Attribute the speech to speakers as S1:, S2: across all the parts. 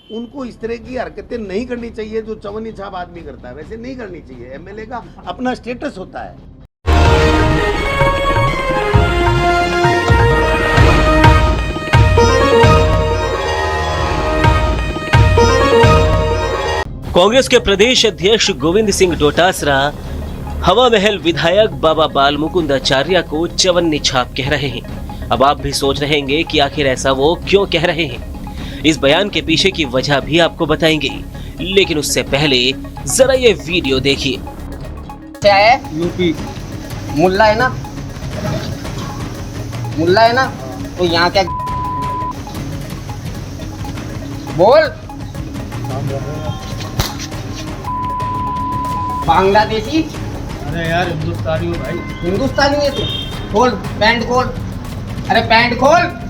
S1: उनको इस तरह की हरकतें नहीं करनी चाहिए जो चवन्नी छाप आदमी करता है, वैसे नहीं करनी चाहिए। एमएलए का अपना स्टेटस होता है।
S2: कांग्रेस के प्रदेश अध्यक्ष गोविंद सिंह डोटासरा हवा महल विधायक बाबा बाल मुकुंद आचार्य को चवन्नी छाप कह रहे हैं। अब आप भी सोच रहेंगे कि आखिर ऐसा वो क्यों कह रहे हैं। इस बयान के पीछे की वजह भी आपको बताएंगे, लेकिन उससे पहले जरा ये वीडियो देखिए।
S3: क्या है? यूपी मुल्ला है ना, मुल्ला है ना, तो यहाँ क्या बोल? बांग्लादेशी?
S4: अरे यार हिंदुस्तानी हो भाई।
S3: हिंदुस्तानी है तू? खोल पैंट खोल, अरे पैंट खोल।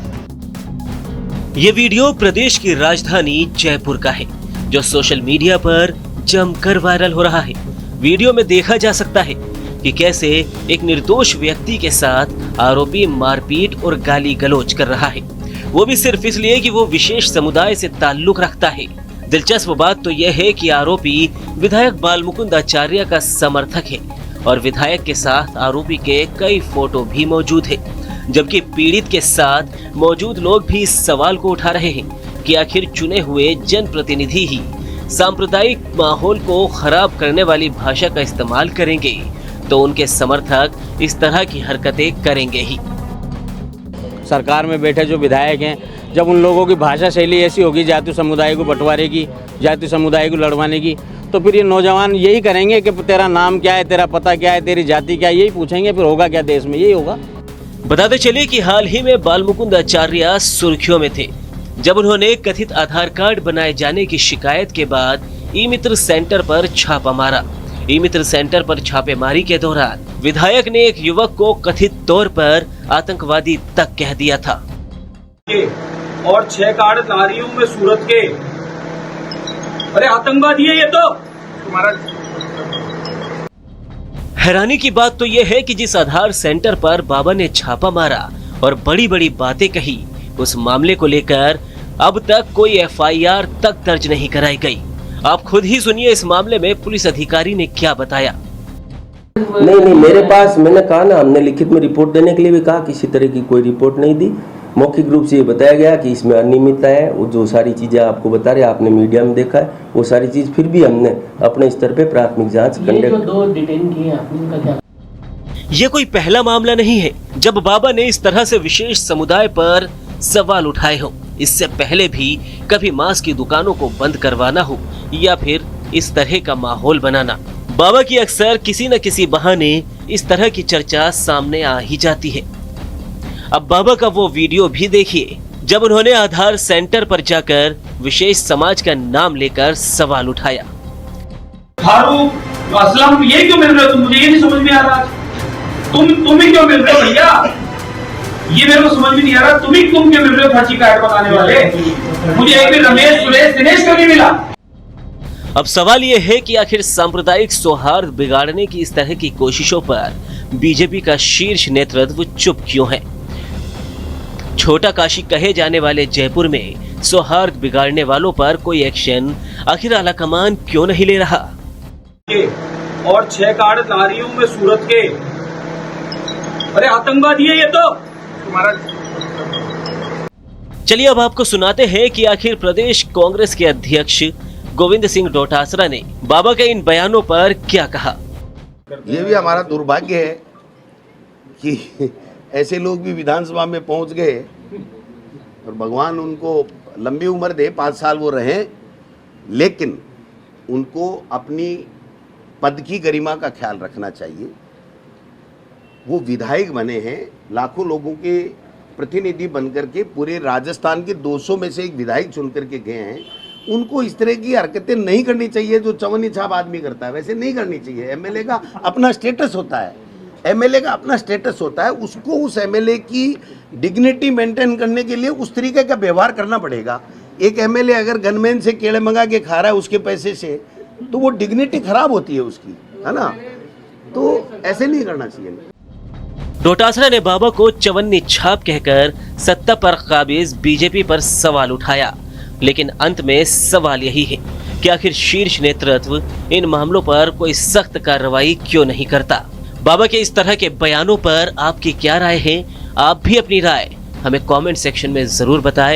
S2: ये वीडियो प्रदेश की राजधानी जयपुर का है, जो सोशल मीडिया पर जमकर वायरल हो रहा है। वीडियो में देखा जा सकता है कि कैसे एक निर्दोष व्यक्ति के साथ आरोपी मारपीट और गाली गलौज कर रहा है, वो भी सिर्फ इसलिए कि वो विशेष समुदाय से ताल्लुक रखता है। दिलचस्प बात तो यह है कि आरोपी विधायक बाल मुकुंद आचार्य का समर्थक है और विधायक के साथ आरोपी के कई फोटो भी मौजूद है, जबकि पीड़ित के साथ मौजूद लोग भी इस सवाल को उठा रहे हैं कि आखिर चुने हुए जनप्रतिनिधि ही सांप्रदायिक माहौल को खराब करने वाली भाषा का इस्तेमाल करेंगे तो उनके समर्थक इस तरह की हरकतें करेंगे ही।
S5: सरकार में बैठे जो विधायक हैं, जब उन लोगों की भाषा शैली ऐसी होगी जाति समुदाय को बंटवारे की, जाति समुदाय को लड़वाने की, तो फिर ये नौजवान यही करेंगे कि तेरा नाम क्या है, तेरा पता क्या है, तेरी जाति क्या है, यही पूछेंगे। फिर होगा क्या देश में? यही होगा।
S2: बताते चले कि हाल ही में बाल मुकुंद आचार्य सुर्खियों में थे जब उन्होंने कथित आधार कार्ड बनाए जाने की शिकायत के बाद ई मित्र सेंटर पर छापा मारा। ई मित्र सेंटर पर छापेमारी के दौरान विधायक ने एक युवक को कथित तौर पर आतंकवादी तक कह दिया था
S4: और 6 कार्ड ला रही हूँ मैं सूरत के। अरे आतंकवादी है ये तो तुम्हारा।
S2: हैरानी की बात तो यह है कि जिस आधार सेंटर पर बाबा ने छापा मारा और बड़ी बड़ी बातें कही, उस मामले को लेकर अब तक कोई एफआईआर तक दर्ज नहीं कराई गई। आप खुद ही सुनिए इस मामले में पुलिस अधिकारी ने क्या बताया।
S6: नहीं, मेरे पास मैंने कहा ना, हमने लिखित में रिपोर्ट देने के लिए भी कहा, किसी तरह की कोई रिपोर्ट नहीं दी। मौखिक रूप से ये बताया गया कि इसमें अनियमितता है। वो जो सारी चीजें आपको बता रहे, आपने मीडिया में देखा है, वो सारी चीज फिर भी हमने अपने स्तर पे प्राथमिक जांच
S2: ये कोई पहला मामला नहीं है जब बाबा ने इस तरह से विशेष समुदाय पर सवाल उठाए हो। इससे पहले भी कभी मांस की दुकानों को बंद करवाना हो या फिर इस तरह का माहौल बनाना, बाबा की अक्सर किसी न किसी बहाने इस तरह की चर्चा सामने आ ही जाती है। अब बाबा का वो वीडियो भी देखिए जब उन्होंने आधार सेंटर पर जाकर विशेष समाज का नाम लेकर सवाल उठाया।
S4: फारूक असलम ये क्यों मिल रहे हो तुम? मुझे ये नहीं समझ में आ रहा। तुम ही क्यों मिल रहे हो भैया? ये मेरे को समझ में नहीं आ रहा। तुम क्यों मिल रहे हो फर्जी कार्ड बनाने वाले? मुझे एक भी रमेश सुरेश दिनेश का नहीं मिला।
S2: अब सवाल यह है कि आखिर सांप्रदायिक सौहार्द बिगाड़ने की इस तरह की कोशिशों पर बीजेपी का शीर्ष नेतृत्व चुप क्यों है? छोटा काशी कहे जाने वाले जयपुर में सौहार्द बिगाड़ने वालों पर कोई एक्शन आखिर आलाकमान क्यों नहीं ले रहा?
S4: और 6 कार्ड ला रही हूँ मैं सूरत के। अरे आतंकवादी है ये तो तुम्हारा।
S2: चलिए अब आपको सुनाते हैं कि आखिर प्रदेश कांग्रेस के अध्यक्ष गोविंद सिंह डोटासरा ने बाबा के इन बयानों पर क्या कहा।
S1: ये भी हमारा दुर्भाग्य है कि ऐसे लोग भी विधानसभा में पहुंच गए और भगवान उनको लंबी उम्र दे, 5 साल वो रहे, लेकिन उनको अपनी पद की गरिमा का ख्याल रखना चाहिए। वो विधायक बने हैं, लाखों लोगों के प्रतिनिधि बनकर के पूरे राजस्थान के 200 में से एक विधायक चुन करके गए हैं। उनको इस तरह की हरकतें नहीं करनी चाहिए जो चवन्नी छाप आदमी करता है, वैसे नहीं करनी चाहिए। एमएलए का अपना स्टेटस होता है, एमएलए का अपना स्टेटस होता है, उसको उस एमएलए की डिग्निटी मेंटेन करने के लिए उस तरीके का व्यवहार करना पड़ेगा। एक एमएलए अगर गनमैन से केले मंगा के खा रहा है उसके पैसे से, तो वो डिग्निटी खराब होती है उसकी, है ना? तो ऐसे नहीं करना चाहिए।
S2: डोटासरा ने बाबा को चवन्नी छाप कहकर सत्ता पर काबिज बीजेपी पर सवाल उठाया। लेकिन अंत में सवाल यही है कि आखिर शीर्ष नेतृत्व इन मामलों पर कोई सख्त कार्रवाई क्यों नहीं करता। बाबा के इस तरह के बयानों पर आपकी क्या राय है? आप भी अपनी राय हमें कमेंट सेक्शन में जरूर बताएं।